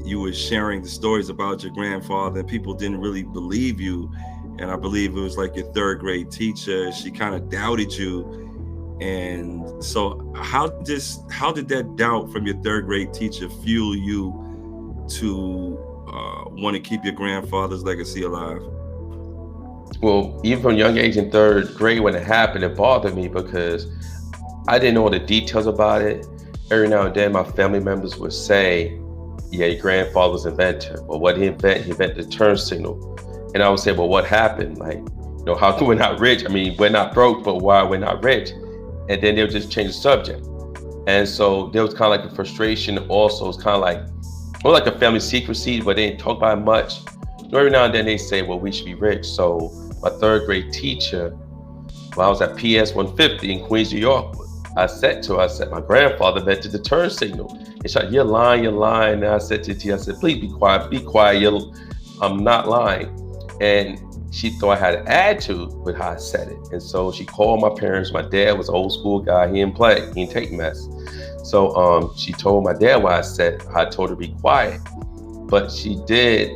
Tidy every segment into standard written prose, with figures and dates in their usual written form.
you were sharing the stories about your grandfather, and people didn't really believe you. And I believe it was like your third grade teacher. She kind of doubted you. And so how did that doubt from your third grade teacher fuel you to want to keep your grandfather's legacy alive? Well, even from a young age in third grade when it happened, it bothered me because I didn't know all the details about it. Every now and then, my family members would say, "Yeah, your grandfather was an inventor." Well, what he invented? He invented the turn signal. And I would say, "Well, what happened? Like, how come we're not rich? I mean, we're not broke, but why we're not rich?" And then they'll just change the subject. And so there was kind of like a frustration. Also, it's kind of like, more like a family secrecy, but they didn't talk about it much. Every now and then they say, "Well, we should be rich." So my third grade teacher, when I was at PS 150 in Queens, New York, I said to her, I said, "My grandfather invented the turn signal." And she said, "You're lying, you're lying." And I said to the teacher, I said, "Please be quiet. I'm not lying." And she thought I had an attitude with how I said it. And so she called my parents. My dad was an old school guy. He didn't play, he didn't take mess. So she told my dad what I said. I told her to be quiet. But she did,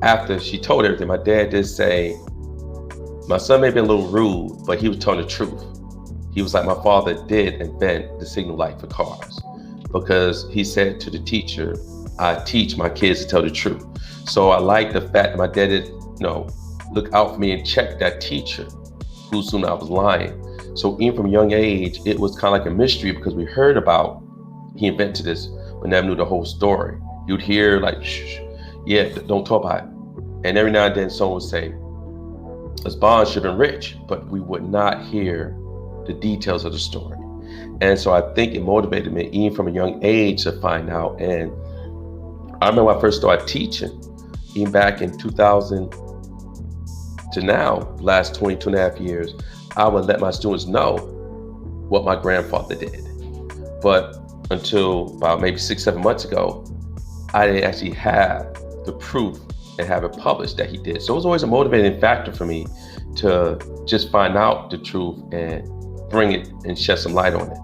after she told everything, my dad did say, "My son may be a little rude, but he was telling the truth." He was like, "My father did invent the signal light for cars," because he said to the teacher, "I teach my kids to tell the truth." So I like the fact that my dad did, look out for me and check that teacher who assumed I was lying. So even from a young age, it was kind of like a mystery because we heard about he invented this, but never knew the whole story. You'd hear like, "Shh, yeah, don't talk about it." And every now and then someone would say, "This bond should have been rich," but we would not hear the details of the story. And so I think it motivated me even from a young age to find out. And I remember when I first started teaching, even back in 2000 to now, last 22 and a half years, I would let my students know what my grandfather did. But until about maybe 6, 7 months ago, I didn't actually have the proof and have it published that he did. So it was always a motivating factor for me to just find out the truth and bring it and shed some light on it.